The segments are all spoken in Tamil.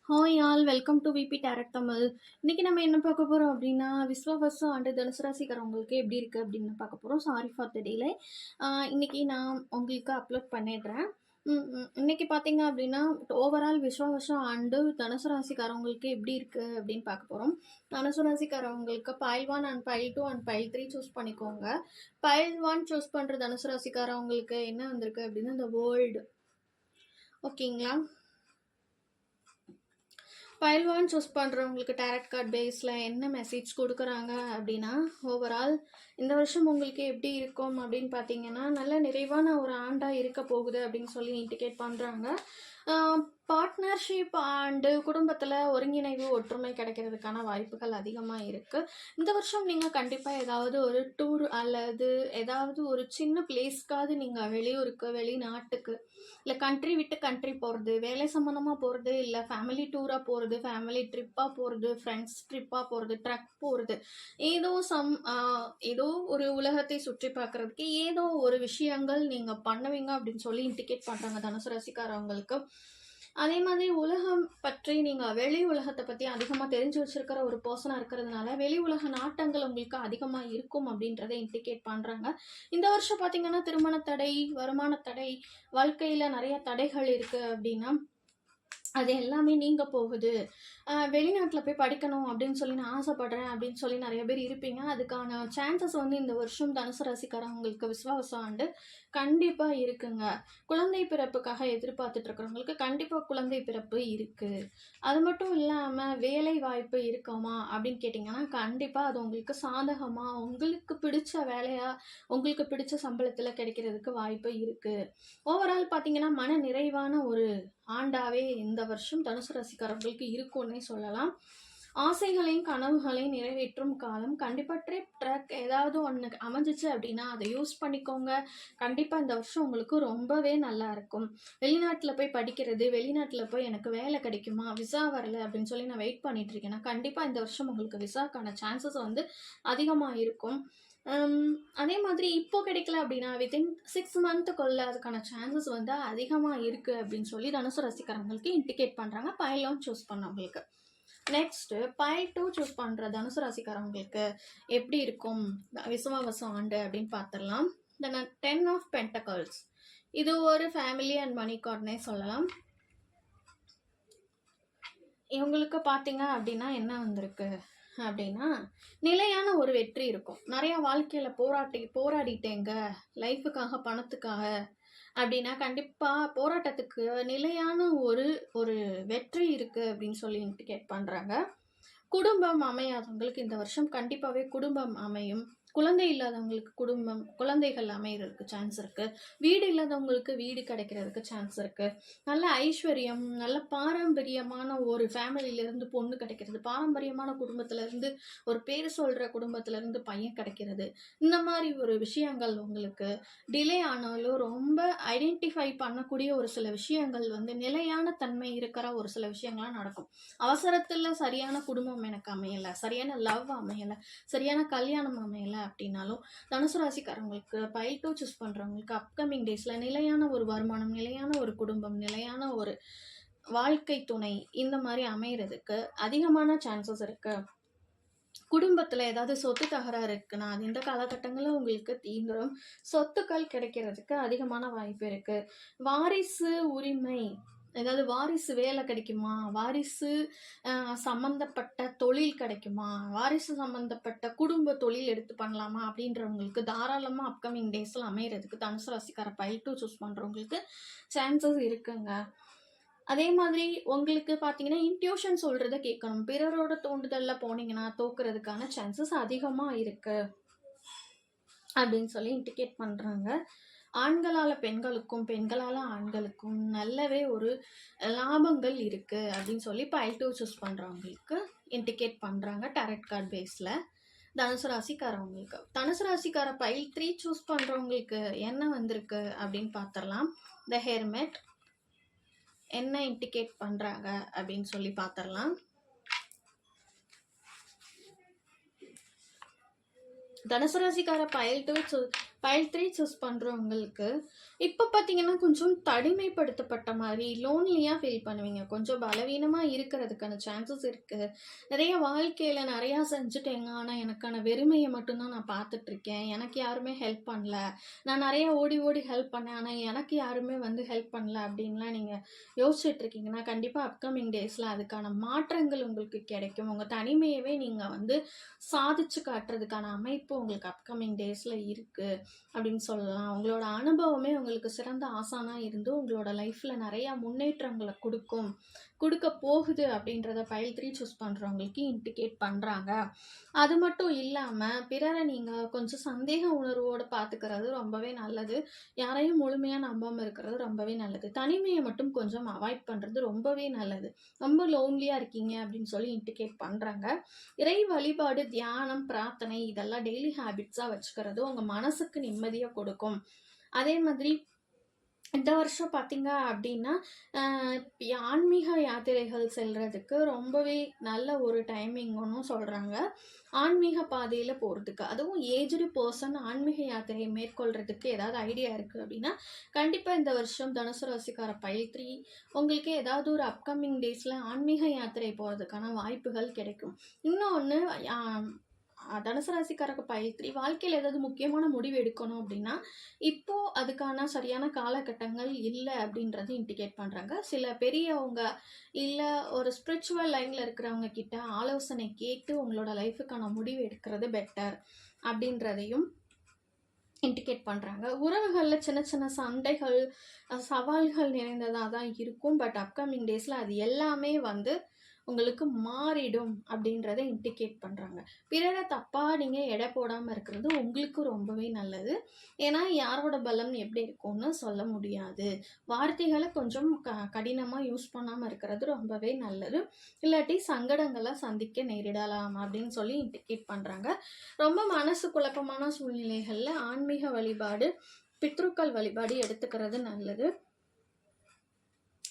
Hi all welcome to VP direct Tamil. இன்னைக்கு நம்ம என்ன பார்க்க போகிறோம் அப்படின்னா விஸ்வவசம் ஆண்டு தனுசு ராசிக்காரவங்களுக்கு எப்படி இருக்குது அப்படின்னு பார்க்க போகிறோம். Sorry for the delay. இன்னைக்கு நான் உங்களுக்கு அப்லோட் பண்ணிடுறேன். இன்னைக்கு பார்த்தீங்க அப்படின்னா ஓவரால் விஸ்வவசம் ஆண்டு தனுசு ராசிக்காரவங்களுக்கு எப்படி இருக்குது அப்படின்னு பார்க்க போகிறோம். தனுசு ராசிக்காரவங்களுக்கு pile 1 and pile 2 and pile 3 choose பண்ணிக்கோங்க. பைல் 1 சூஸ் பண்ணுற தனுசு ராசிக்காரவங்களுக்கு என்ன வந்திருக்கு அப்படின்னா இந்த வேர்ல்டு. ஓகேங்களா? பைல் 1 சூஸ் பண்ணுறவங்களுக்கு டேரட் கார்ட் பேஸில் என்ன மெசேஜ் கொடுக்குறாங்க அப்படின்னா ஓவரால் இந்த வருஷம் உங்களுக்கு எப்படி இருக்கும் அப்படின்னு பார்த்தீங்கன்னா நல்ல நிறைவான ஒரு ஆண்டாக இருக்க போகுது அப்படின்னு சொல்லி இண்டிகேட் பண்ணுறாங்க. பார்ட்னர்ஷிப் அண்டு குடும்பத்தில் ஒருங்கிணைவு ஒற்றுமை கிடைக்கிறதுக்கான வாய்ப்புகள் அதிகமாக இருக்குது. இந்த வருஷம் நீங்கள் கண்டிப்பாக ஏதாவது ஒரு டூர் அல்லது ஏதாவது ஒரு சின்ன பிளேஸ்க்காவது நீங்கள் வெளியூருக்கு வெளிநாட்டுக்கு இல்லை கண்ட்ரி விட்டு கண்ட்ரி போகிறது, வேலை சம்மந்தமாக போகிறது, இல்லை ஃபேமிலி டூராக போகிறது, ஃபேமிலி ட்ரிப்பாக போகிறது, ஃப்ரெண்ட்ஸ் ட்ரிப்பாக போகிறது, ட்ரக் போகிறது, ஏதோ ஒரு உலகத்தை சுற்றி பார்க்குறதுக்கு ஏதோ ஒரு விஷயங்கள் நீங்கள் பண்ணுவீங்க அப்படின்னு சொல்லி இண்டிகேட் பண்ணுறாங்க தனுசு ராசிக்காரவங்களுக்கு. அதே மாதிரி உலகம் பற்றி நீங்கள் வெளி உலகத்தை பற்றி அதிகமாக தெரிஞ்சு வச்சுருக்கிற ஒரு பர்சனாக இருக்கிறதுனால வெளி உலக நாட்டங்கள் உங்களுக்கு அதிகமாக இருக்கும் அப்படின்றத இண்டிகேட் பண்ணுறாங்க. இந்த வருஷம் பார்த்திங்கன்னா திருமண தடை, வருமான தடை, வாழ்க்கையில் நிறைய தடைகள் இருக்குது அப்படின்னா அது எல்லாமே நீங்க போகுது. வெளிநாட்டில் போய் படிக்கணும் அப்படின்னு சொல்லி நான் ஆசைப்படுறேன் அப்படின்னு சொல்லி நிறைய பேர் இருப்பீங்க. அதுக்கான சான்சஸ் இந்த வருஷம் தனுசு ராசிக்காரவங்களுக்கு விஸ்வாசம் ஆண்டு கண்டிப்பாக இருக்குங்க. குழந்தை பிறப்புக்காக எதிர்பார்த்துட்டு இருக்கிறவங்களுக்கு கண்டிப்பாக குழந்தை பிறப்பு இருக்குது. அது மட்டும் இல்லாமல் வேலை வாய்ப்பு இருக்குமா அப்படின்னு கேட்டிங்கன்னா கண்டிப்பாக அது உங்களுக்கு சாதகமாக உங்களுக்கு பிடிச்ச வேலையாக உங்களுக்கு பிடிச்ச சம்பளத்தில் கிடைக்கிறதுக்கு வாய்ப்பு இருக்குது. ஓவரால் பார்த்தீங்கன்னா மன நிறைவான ஒரு ஆண்டாவே இந்த வருஷம் தனுசு ராசிக்காரர்களுக்கு இருக்கும்னே சொல்லலாம். ஆசைகளையும் கனவுகளையும் நிறைவேற்றும் காலம். கண்டிப்பாக ட்ரக் ஏதாவது ஒன்று அமைஞ்சிச்சு அப்படின்னா அதை யூஸ் பண்ணிக்கோங்க. கண்டிப்பாக இந்த வருஷம் உங்களுக்கு ரொம்பவே நல்லா இருக்கும். வெளிநாட்டில் போய் படிக்கிறது, வெளிநாட்டில் போய் எனக்கு வேலை கிடைக்குமா, விசா வரல அப்படின்னு சொல்லி நான் வெயிட் பண்ணிட்டு இருக்கேன்னா கண்டிப்பாக இந்த வருஷம் உங்களுக்கு விசாக்கான சான்சஸ் அதிகமாக இருக்கும். அதே மாதிரி இப்போ கிடைக்கல அப்படின்னா வித்தின் 6 மந்த்துக்குள்ள அதுக்கான சான்சஸ் அதிகமாக இருக்குது அப்படின்னு சொல்லி தனுசு ராசிக்காரங்களுக்கு இண்டிகேட் பண்ணுறாங்க பைல் 1 சூஸ் பண்ணவங்களுக்கு. நெக்ஸ்ட்டு பைல் 2 சூஸ் பண்ணுற தனுசு ராசிக்காரவங்களுக்கு எப்படி இருக்கும் விசுவாவசம் ஆண்டு அப்படின்னு பார்த்துடலாம். இந்த 10 ஆஃப் பென்டக்கல்ஸ் இது ஒரு ஃபேமிலி அண்ட் மணி கார்ட்னே சொல்லலாம். இவங்களுக்கு பார்த்தீங்க அப்படின்னா என்ன வந்திருக்கு அப்படின்னா நிலையான ஒரு வெற்றி இருக்கும். நிறைய வாழ்க்கையில் போராடிட்டேங்க லைஃபுக்காக பணத்துக்காக அப்படின்னா கண்டிப்பாக போராட்டத்துக்கு நிலையான ஒரு வெற்றி இருக்குது அப்படின்னு சொல்லி இண்டிகேட் பண்ணுறாங்க. குடும்பம் அமையாதவங்களுக்கு இந்த வருஷம் கண்டிப்பாகவே குடும்பம் அமையும். குழந்தை இல்லாதவங்களுக்கு குழந்தைகள் அமைகிறதுக்கு சான்ஸ் இருக்குது. வீடு இல்லாதவங்களுக்கு வீடு கிடைக்கிறதுக்கு சான்ஸ் இருக்குது. நல்ல ஐஸ்வர்யம், நல்ல பாரம்பரியமான ஒரு ஃபேமிலியிலேருந்து பொண்ணு கிடைக்கிறது, பாரம்பரியமான குடும்பத்திலேருந்து ஒரு பேர் சொல்கிற குடும்பத்திலேருந்து பையன் கிடைக்கிறது, இந்த மாதிரி ஒரு விஷயங்கள் உங்களுக்கு டிலே ஆனாலும் ரொம்ப ஐடென்டிஃபை பண்ணக்கூடிய ஒரு சில விஷயங்கள் நிலையான தன்மை இருக்கிற ஒரு சில விஷயங்கள்லாம் நடக்கும். அவசரத்தில் சரியான குடும்பம் எனக்கு அமையலை, சரியான லவ் அமையலை, சரியான கல்யாணம் அமையலை அப்படின்னாலும் தனுசு ராசிக்காரங்களுக்கு பைல் 2 சூஸ் பண்ணுறவங்களுக்கு அப்கமிங் டேஸில் நிலையான ஒரு வருமானம், நிலையான ஒரு குடும்பம், நிலையான ஒரு வாழ்க்கை துணை இந்த மாதிரி அமைகிறதுக்கு அதிகமான சான்சஸ் இருக்குது. குடும்பத்தில் ஏதாவது சொத்து தகராறு இருக்குன்னா அது இந்த காலகட்டங்களில் உங்களுக்கு தீந்துடும். சொத்துக்கள் கிடைக்கிறதுக்கு அதிகமான வாய்ப்பு இருக்குது. வாரிசு உரிமை, ஏதாவது வாரிசு வேலை கிடைக்குமா, வாரிசு சம்மந்தப்பட்ட தொழில் கிடைக்குமா, வாரிசு சம்மந்தப்பட்ட குடும்ப தொழில் எடுத்து பண்ணலாமா அப்படின்றவங்களுக்கு தாராளமாக அப்கமிங் டேஸில் அமைகிறதுக்கு தனுசு ராசிக்கார பைல் 2 சூஸ் பண்ணுறவங்களுக்கு சான்சஸ் இருக்குங்க. அதே மாதிரி உங்களுக்கு பார்த்தீங்கன்னா இன்ட்யூஷன் சொல்கிறத கேட்கணும். பிறரோட தூண்டுதலில் போனீங்கன்னா தோக்குறதுக்கான சான்சஸ் அதிகமாக இருக்குது அப்படின்னு சொல்லி இண்டிகேட் பண்ணுறாங்க. ஆண்களால் பெண்களுக்கும் பெண்களால் ஆண்களுக்கும் நல்லவே ஒரு லாபங்கள் இருக்குது அப்படின்னு சொல்லி பைல் 2 சூஸ் பண்ணுறவங்களுக்கு இண்டிகேட் பண்ணுறாங்க டேரட் கார்ட் பேஸில். தனுசு ராசிக்காரவங்களுக்கு தனுசு ராசிக்கார பைல் 3 சூஸ் பண்ணுறவங்களுக்கு என்ன வந்திருக்கு அப்படின்னு பார்த்துடலாம். த ஹெர்மெட் என்ன இண்டிகேட் பண்ணுறாங்க அப்படின்னு சொல்லி பார்த்துடலாம். தனுசு ராசிக்கார பைல் 3 சூஸ் பண்ணுறவங்களுக்கு இப்போ பார்த்தீங்கன்னா கொஞ்சம் தனிமைப்படுத்தப்பட்ட மாதிரி லோன்லியாக ஃபீல் பண்ணுவீங்க. கொஞ்சம் பலவீனமாக இருக்கிறதுக்கான சான்சஸ் இருக்குது. நிறைய வாழ்க்கையில் நிறையா செஞ்சுட்டேங்க, ஆனால் எனக்கான வெறுமையை மட்டும்தான் நான் பார்த்துட்ருக்கேன். எனக்கு யாருமே ஹெல்ப் பண்ணல. நான் நிறையா ஓடி ஓடி ஹெல்ப் பண்ணேன், ஆனால் எனக்கு யாருமே வந்து ஹெல்ப் பண்ணல அப்படின்லாம் நீங்கள் யோசிச்சுட்ருக்கீங்கன்னா கண்டிப்பாக அப்கமிங் டேஸில் அதுக்கான மாற்றங்கள் உங்களுக்கு கிடைக்கும். உங்கள் தனிமையவே நீங்கள் வந்து சாதிச்சு காட்டுறதுக்கான அமைப்பு உங்களுக்கு அப்கமிங் டேஸில் இருக்குது அப்படின்னு சொல்லலாம். உங்களோட அனுபவமே உங்களுக்கு சிறந்த ஆசானாக இருந்து உங்களோட லைஃப்பில் நிறையா முன்னேற்றங்களை கொடுக்க போகுது அப்படின்றத பைல் 3 சூஸ் பண்ணுறவங்களுக்கு இண்டிகேட் பண்ணுறாங்க. அது மட்டும் இல்லாமல் பிறரை நீங்கள் கொஞ்சம் சந்தேக உணர்வோடு பார்த்துக்கிறது ரொம்பவே நல்லது. யாரையும் முழுமையாக நம்பாமல் இருக்கிறது ரொம்பவே நல்லது. தனிமையை மட்டும் கொஞ்சம் அவாய்ட் பண்ணுறது ரொம்பவே நல்லது. ரொம்ப லோன்லியாக இருக்கீங்க அப்படின்னு சொல்லி இண்டிகேட் பண்ணுறாங்க. இறை வழிபாடு, தியானம், பிரார்த்தனை இதெல்லாம் டெய்லி ஹேபிட்ஸாக வச்சுக்கிறது உங்கள் மனசுக்கு நிம்மதியை கொடுக்கும். அதே மாதிரி இந்த வருஷம் பார்த்தீங்க அப்படின்னா ஆன்மீக யாத்திரைகள் செல்றதுக்கு ரொம்பவே நல்ல ஒரு டைமிங்னு சொல்கிறாங்க. ஆன்மீக பாதையில் போகிறதுக்கு, அதுவும் ஏஜ்டு பர்சன் ஆன்மீக யாத்திரையை மேற்கொள்கிறதுக்கு ஏதாவது ஐடியா இருக்குது அப்படின்னா கண்டிப்பாக இந்த வருஷம் தனுசு ராசிக்கார பைல் 3 உங்களுக்கு ஏதாவது ஒரு அப்கமிங் டேஸில் ஆன்மீக யாத்திரை போகிறதுக்கான வாய்ப்புகள் கிடைக்கும். இன்னொன்று, தனுசு ராசிக்காரருக்கு பைல் 3 வாழ்க்கையில் ஏதாவது முக்கியமான முடிவு எடுக்கணும் அப்படின்னா இப்போது அதுக்கான சரியான காலகட்டங்கள் இல்லை அப்படின்றது இண்டிகேட் பண்ணுறாங்க. சில பெரியவங்க இல்லை ஒரு ஸ்பிரிச்சுவல் லைனில் இருக்கிறவங்க கிட்ட ஆலோசனை கேட்டு உங்களோட லைஃபுக்கான முடிவு எடுக்கிறது பெட்டர் அப்படின்றதையும் இண்டிகேட் பண்ணுறாங்க. உறவுகளில் சின்ன சின்ன சண்டைகள், சவால்கள் நிறைந்ததாக தான் இருக்கும். பட் அப்கமிங் டேஸில் அது எல்லாமே வந்து உங்களுக்கு மாறிடும் அப்படின்றத இண்டிகேட் பண்ணுறாங்க. பிறரை தப்பாக நீங்கள் எடை போடாமல் இருக்கிறது உங்களுக்கு ரொம்பவே நல்லது. ஏன்னா யாரோட பலம் எப்படி இருக்கும்னு சொல்ல முடியாது. வார்த்தைகளை கொஞ்சம் கடினமாக யூஸ் பண்ணாமல் இருக்கிறது ரொம்பவே நல்லது. இல்லாட்டி சங்கடங்களை சந்திக்க நேரிடலாம் அப்படின்னு சொல்லி இண்டிகேட் பண்ணுறாங்க. ரொம்ப மனசு குழப்பமான சூழ்நிலைகளில் ஆன்மீக வழிபாடு, பித்ருக்கள் வழிபாடு எடுத்துக்கிறது நல்லது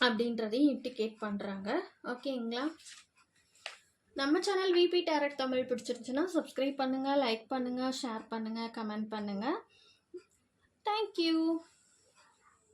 அப்படின்றதையும் இண்டிகேட் பண்ணுறாங்க. ஓகேங்களா? நம்ம சேனல் விபி டேரட் தமிழ் பிடிச்சிருந்துச்சுன்னா சப்ஸ்கிரைப் பண்ணுங்கள், லைக் பண்ணுங்கள், ஷேர் பண்ணுங்கள், கமெண்ட் பண்ணுங்கள். தேங்க்யூ.